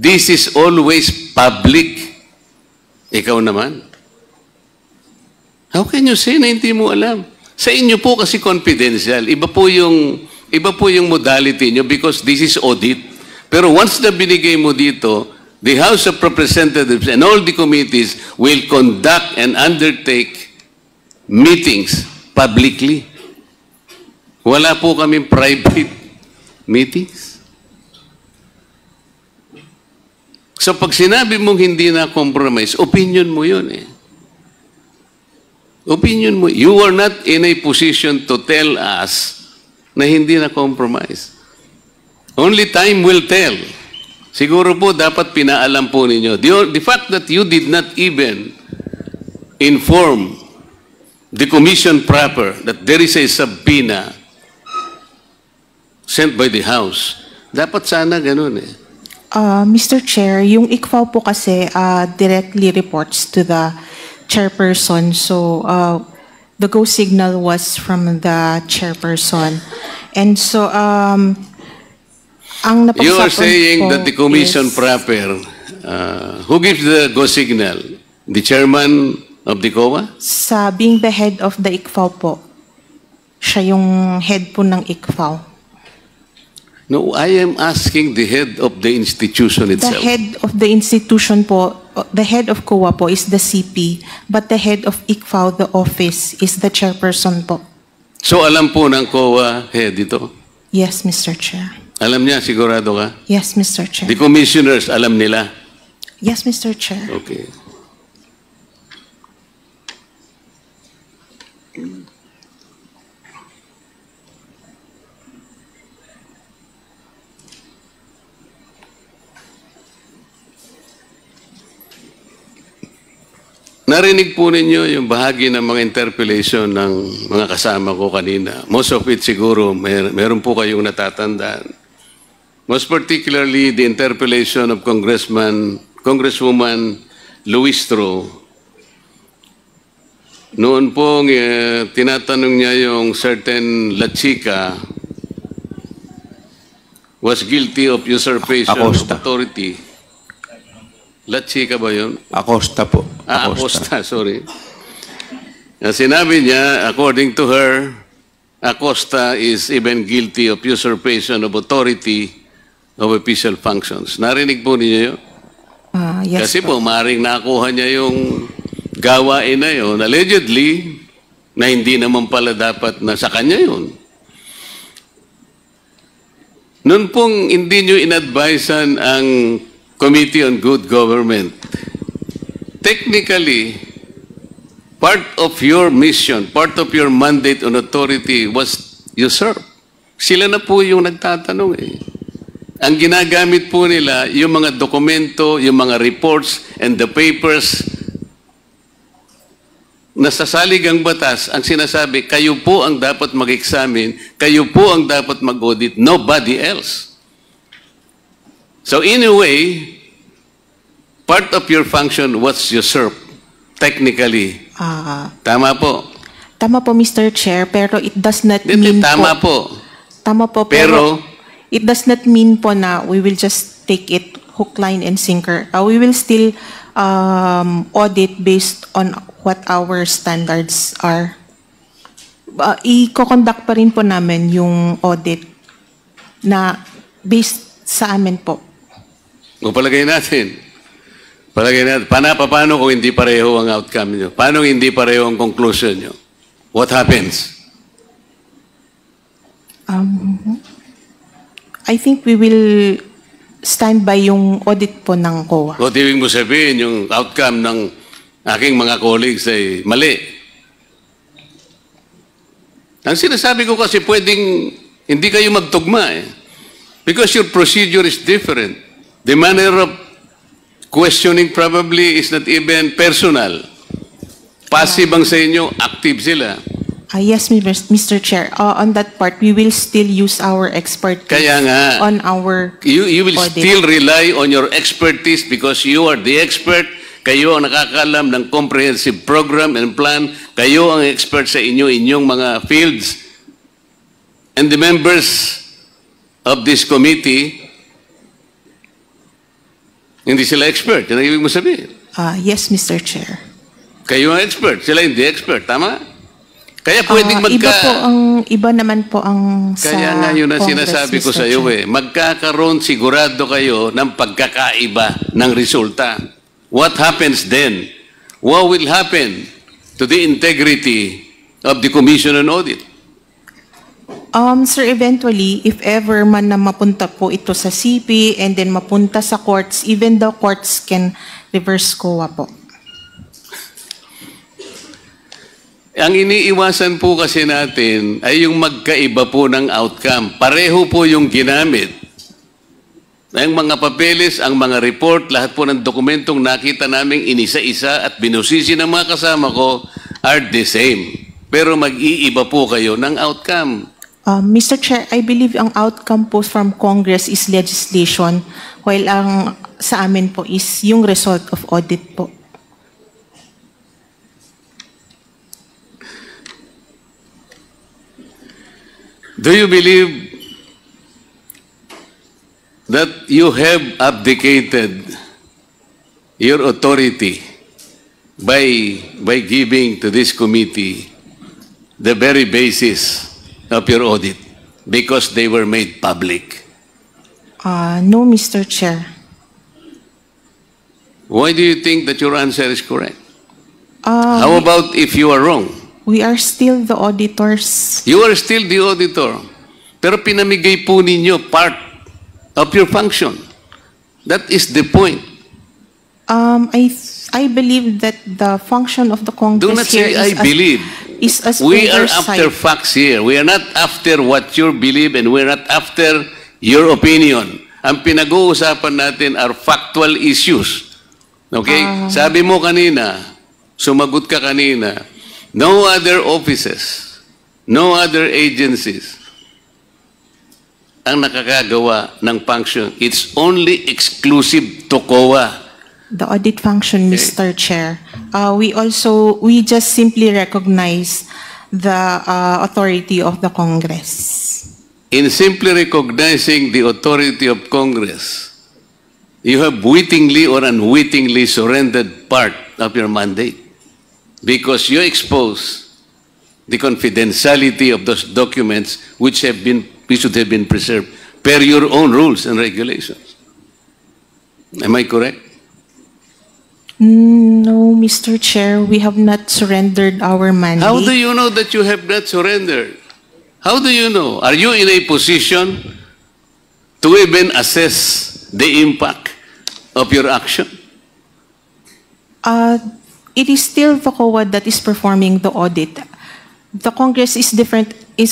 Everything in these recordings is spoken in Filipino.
this is always public. Ikaw naman. How can you say na hindi mo alam? Sa inyo po kasi confidential. Iba po yung modality nyo because this is audit. Pero once na binigay mo dito, the House of Representatives and all the committees will conduct and undertake meetings publicly. Wala po kaming private meetings. So pag sinabi mong hindi na compromise, opinion mo yun eh. Opinion mo. You are not in a position to tell us na hindi na compromise. Only time will tell. Siguro po dapat pinaalam po ninyo. The fact that you did not even inform the commission proper that there is a subpoena sent by the House, dapat sana ganun eh. Mr. Chair, yung ICFAO po kasi directly reports to the chairperson. So the go signal was from the chairperson. And so ang you are saying that the commission proper, who gives the go signal? The chairman of the COA? Sa being the head of the ICFAO po. Siya yung head po ng ICFAO. No, I am asking the head of the institution itself. The head of the institution po, the head of COA po is the CP, but the head of ICFAO, the office, is the chairperson po. So alam po ng COA head ito? Yes, Mr. Chair. Alam niya, sigurado ka? Yes, Mr. Chair. The commissioners, alam nila? Yes, Mr. Chair. Okay. Narinig po ninyo yung bahagi ng mga interpellation ng mga kasama ko kanina. Most of it siguro, meron po kayong natatandaan. Most particularly, the interpellation of Congresswoman Luistro. Noon pong tinatanong niya yung certain La Chica was guilty of usurpation of authority. La Chica ba yun? Acosta po. Acosta, sorry. Sinabi niya, according to her, Acosta is even guilty of usurpation of authority of official functions. Narinig po niyo yun? Yes Kasi po, maring nakuha niya yung gawain na yun, allegedly, na hindi naman pala dapat na sa kanya yun. Noon pong hindi nyo inadvisean ang Committee on Good Government. Technically, part of your mission, part of your mandate on authority was usurped. Sila na po yung nagtatanong eh. Ang ginagamit po nila, yung mga dokumento, yung mga reports, and the papers na sa saligang batas, ang sinasabi, kayo po ang dapat mag-examine, kayo po ang dapat mag-audit, nobody else. So in a way, part of your function was usurped, technically. Tama po. Tama po, Mr. Chair, pero it does not mean tama po. Tama po, pero it does not mean po na we will just take it hook, line, and sinker. We will still audit based on what our standards are. I-conduct pa rin po namin yung audit na based sa amin po. O palagay natin. Paano kung hindi pareho ang outcome nyo? Paano hindi pareho ang conclusion nyo? What happens? I think we will stand by yung audit po ng COA. O ibig mo sabihin, yung outcome ng aking mga colleagues ay mali. Ang sinasabi ko kasi pwedeng hindi kayo magtugma eh. Because your procedure is different. The manner of questioning probably is not even personal. Passive ang sa inyo, active sila. Yes, Mr. Chair. On that part, we will still use our expertise Kaya nga, on our you will audit. still rely on your expertise because you are the expert. Kayo ang nakakaalam ng comprehensive program and plan. Kayo ang expert sa inyong mga fields. And the members of this committee Hindi sila expert. Yan ang ibig mo sabihin. Yes, Mr. Chair. Kayo ang expert. Sila hindi expert. Tama? Kaya pwedeng Iba naman po ang sa Kaya nga yun ang Congress, sinasabi ko Mr. sa iyo Chair. magkakaroon sigurado kayo ng pagkakaiba ng resulta. What happens then? What will happen to the integrity of the Commission on Audit? Sir, eventually, if ever man na mapunta po ito sa CP and then mapunta sa courts, even the courts can reverse COA po. Ang iniiwasan po kasi natin ay yung magkaiba po ng outcome. Pareho po yung ginamit. Ang mga papeles, ang mga report, lahat po ng dokumentong nakita naming inisa-isa at binusisi ng mga kasama ko are the same. Pero mag-iiba po kayo ng outcome. Mr. Chair, I believe ang outcome po from Congress is legislation, while ang sa amin po is yung result of audit po. Do you believe that you have abdicated your authority by giving to this committee the very basis of your audit because they were made public? No, Mr. Chair. Why do you think that your answer is correct? How about if you are wrong? We are still the auditors. You are still the auditor. Pero pinamigay po ninyo part of your function. That is the point. I believe that the function of the Congress Do not here say, I believe. Is as We are oversight. after facts here. We are not after what you believe and we're not after your opinion. Ang pinag-uusapan natin are factual issues. Okay? Sabi mo kanina, sumagot ka kanina, no other offices, no other agencies ang nakakagawa ng function. It's only exclusive to COA. The audit function, Mr. Chair. We just simply recognize the authority of the Congress. In simply recognizing the authority of Congress, you have wittingly or unwittingly surrendered part of your mandate because you expose the confidentiality of those documents which should have been preserved per your own rules and regulations. Am I correct? No, Mr. Chair, we have not surrendered our mandate. How do you know that you have not surrendered? How do you know? Are you in a position to even assess the impact of your action? It is still the COA that is performing the audit. The Congress is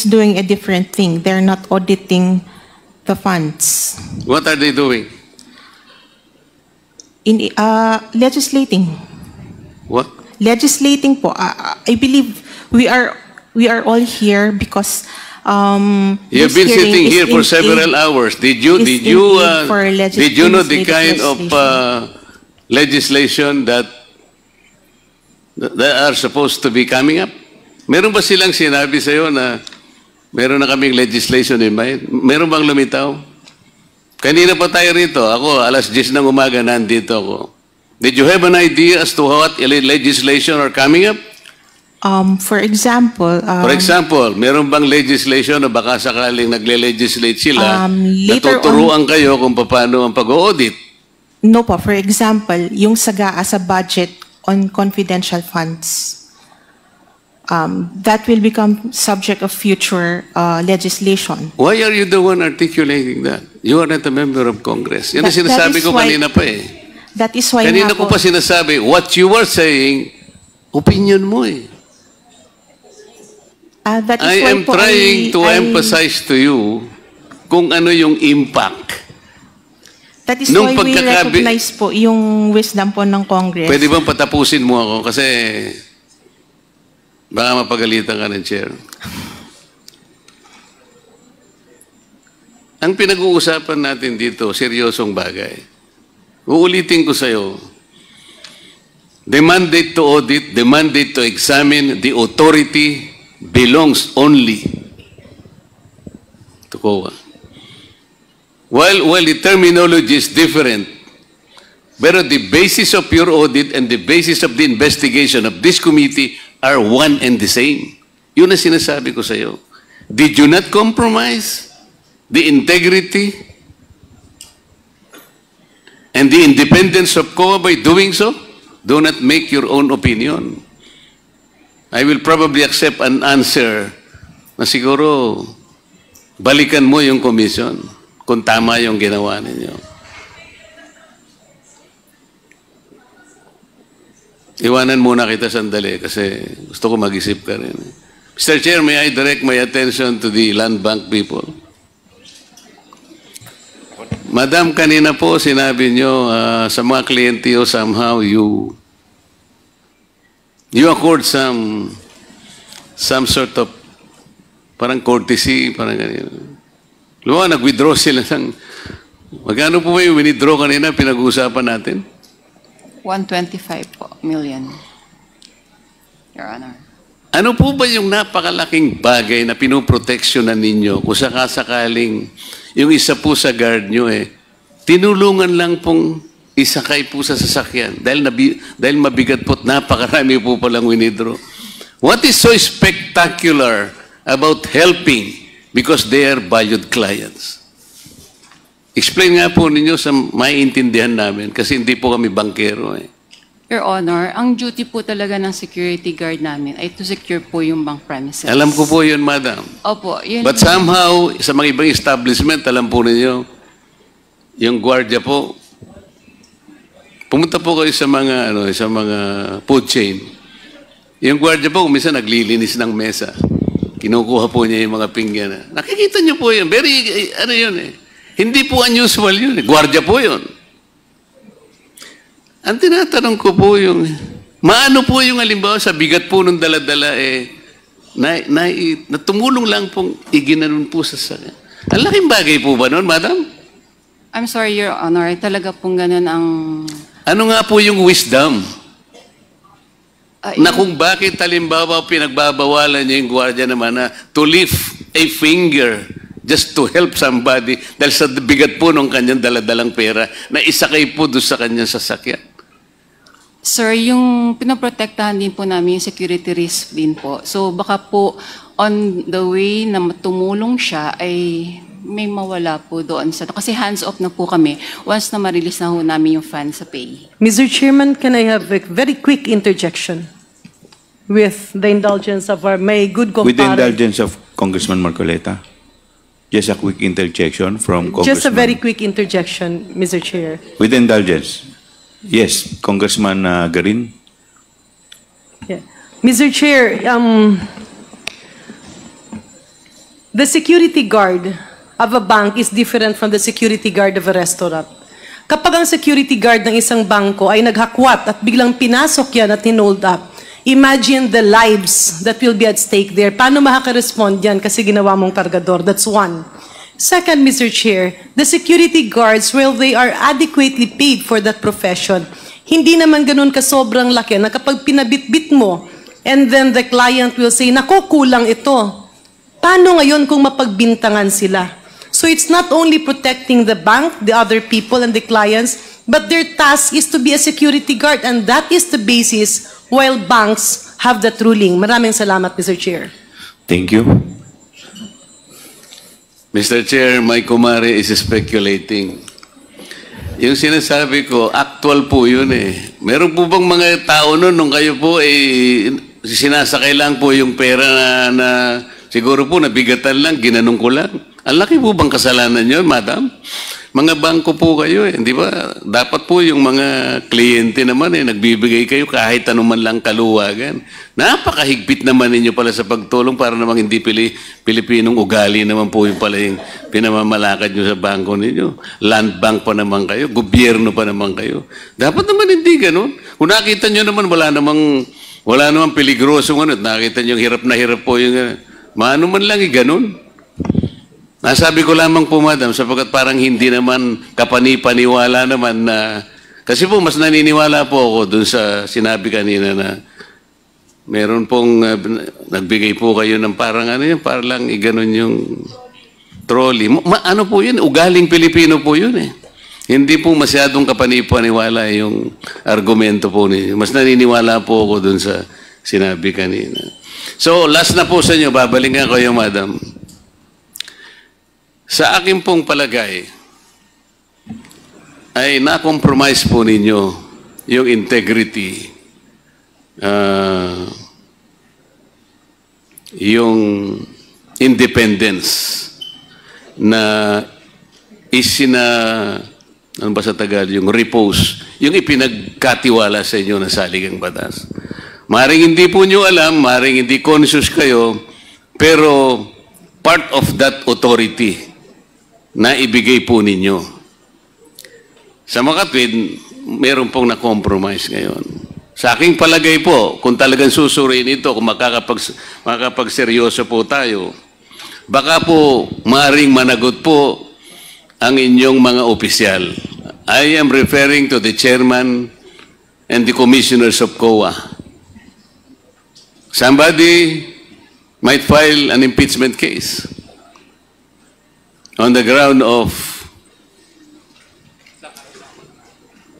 doing a different thing. They're not auditing the funds. What are they doing? Legislating. What? Legislating po. I believe we are all here because You've been sitting here for several hours. Did you know the kind of legislation that are supposed to be coming up? Meron ba silang sinabi sa iyo na meron na kaming legislation in mind? Meron bang lumitaw? Kanina pa tayo rito. Ako, alas 10 ng umaga, nandito ako. Did you have an idea as to what legislation are coming up? For example, meron bang legislation na baka sakaling nagle-legislate sila, later natuturuan kayo kung paano ang pag-audit? No po. For example, yung SAGAA sa budget on confidential funds. That will become subject of future legislation. Why are you the one articulating that? You are not a member of Congress. Yan ang sinasabi ko kanina pa eh. That is why Kanina ko pa sinasabi, what you are saying, opinion mo eh. That is I why am trying to emphasize to you kung ano yung impact. That is why we recognize po yung wisdom po ng Congress. Pwede bang patapusin mo ako? Kasi baka mapagalitan ka ng chair. Ang pinag-uusapan natin dito, seryosong bagay. Uulitin ko sa'yo, the mandate to audit, the mandate to examine, the authority belongs only to COA. While the terminology is different, Pero the basis of your audit and the basis of the investigation of this committee are one and the same. Yun ang sinasabi ko sa iyo. Did you not compromise the integrity and the independence of COA by doing so? Do not make your own opinion. I will probably accept an answer na siguro balikan mo yung commission kung tama yung ginawa ninyo. Iwanan muna kita sandali kasi gusto ko mag-isip ka rin. Mr. Chair, may I direct my attention to the land bank people? Madam, kanina po sinabi nyo sa mga kliyente o somehow you accord some sort of parang courtesy, parang ganyan. Luwa, nag-withdraw sila ng magkano po ba yung withdraw kanina pinag-uusapan natin? 125 po million, Your Honor. Ano po ba yung napakalaking bagay na pinoproteksyonan ninyo kung sakasakaling yung isa po sa guard nyo tinulungan lang pong isakay po sa sasakyan dahil mabigat po at napakarami po palang winidro. What is so spectacular about helping because they are valued clients? Explain nga po ninyo sa maiintindihan namin kasi hindi po kami bankero. Your Honor, ang duty po talaga ng security guard namin ay to secure po yung bank premises. Alam ko po yun, madam. Opo. Yun. But somehow, sa mga ibang establishment, alam po ninyo, yung gwardiya po, pumunta po kayo sa mga food chain. Yung gwardiya po, minsan naglilinis ng mesa. Kinukuha po niya yung mga pinggan. Nakikita niyo po yun. Hindi po unusual yun. Gwardiya po yun. Ang tinatanong ko po yung, maano po yung halimbawa sa bigat po ng dala-dala na tumulong lang pong iginanon po sa sakya. Ang laking bagay po ba noon, madam? I'm sorry, Your Honor. Talaga pong ganun ang... Ano nga po yung wisdom? Na kung bakit halimbawa pinagbabawalan niya yung gwardiya naman na to lift a finger just to help somebody dahil sa bigat po ng kanyang daladalang pera na isakay po doon sa kanyang sasakyan. Sir, yung pinaprotektahan din po namin yung security risk din po. So baka po on the way na tumulong siya ay may mawala po doon sa... Kasi hands-off na po kami once na ma-release na ho namin yung funds sa pay. Mr. Chairman, can I have a very quick interjection with the indulgence of my good compadre? With the indulgence of Congressman Marcoleta. Just a quick interjection from Congressman. Just a very quick interjection, Mr. Chair. With the indulgence. Yes, Congressman Garin. Yeah. Mr. Chair, the security guard of a bank is different from the security guard of a restaurant. Kapag ang security guard ng isang bangko ay naghakwat at biglang pinasok yan at hinold up, imagine the lives that will be at stake there. Paano makaka-respond yan kasi ginawa mong kargador? That's one. Second, Mr. Chair, the security guards, well, they are adequately paid for that profession. Hindi naman ganun ka sobrang laki na kapag pinabitbit mo, and then the client will say, naku, kulang ito. Paano ngayon kung mapagbintangan sila? So it's not only protecting the bank, the other people, and the clients, but their task is to be a security guard, and that is the basis while banks have that ruling. Maraming salamat, Mr. Chair. Thank you. Mr. Chair, my kumare is speculating. Yung sinasabi ko, actual po yun Meron po bang mga tao nun nung kayo po sinasakay lang po yung pera na siguro po nabigatan lang, ginanong ko lang. Ang laki po bang kasalanan yun, madam? Mga bangko po kayo di ba? Dapat po yung mga kliyente naman nagbibigay kayo kahit anuman lang kaluwagan. Napakahigpit naman ninyo pala sa pagtulong para namang hindi Pilipinong ugali naman po yung pala yung pinamamalakad nyo sa bangko ninyo. Land bank pa naman kayo, gobyerno pa naman kayo. Dapat naman hindi ganun. Kung nakita nyo naman wala namang peligrosong nakita nyo hirap na hirap po yung maano man lang ganun. Nasabi ko lamang po, madam, sapagkat parang hindi naman kapani-paniwala naman na... Kasi po, mas naniniwala po ako dun sa sinabi kanina na meron pong nagbigay po kayo ng parang parang lang iganon yung trolley. Ano po yun? Ugaling Pilipino po yun Hindi po masyadong kapanipaniwala yung argumento po ninyo. Mas naniniwala po ako dun sa sinabi kanina. So, last na po sa inyo, babalikan ko yung madam. Sa akin pong palagay, ay na-compromise po ninyo yung integrity, yung independence na ano ba sa Tagalog, yung repose, yung ipinagkatiwala sa inyo na saligang batas. Maring hindi po nyo alam, maring hindi conscious kayo, pero part of that authority na ibigay po ninyo. Sa Makatwid, meron pong na-compromise ngayon. Sa aking palagay po, kung talagang susuriin ito, kung makakapagseryoso po tayo, baka po maring managot po ang inyong mga opisyal. I am referring to the chairman and the commissioners of COA. Somebody might file an impeachment case on the ground of,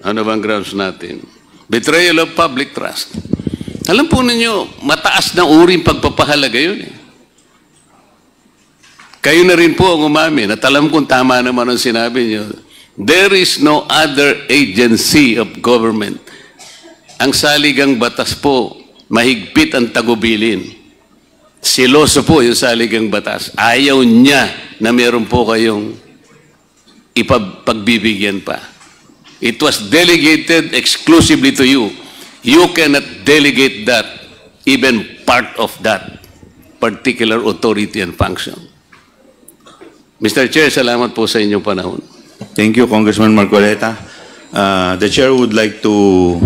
ano bang grounds natin? Betrayal of public trust. Alam po ninyo, mataas na uring pagpapahalaga yun eh. Kayo na rin po ang umamin at alam kong tama naman ang sinabi niyo. There is no other agency of government. Ang saligang batas po, mahigpit ang tagubilin. Siloso po yung saligang batas. Ayaw niya na meron po kayong ipagbibigyan pa. It was delegated exclusively to you. You cannot delegate that, even part of that particular authority and function. Mr. Chair, salamat po sa inyong panahon. Thank you, Congressman Marcoleta. The chair would like to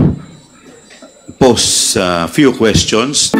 pose a few questions.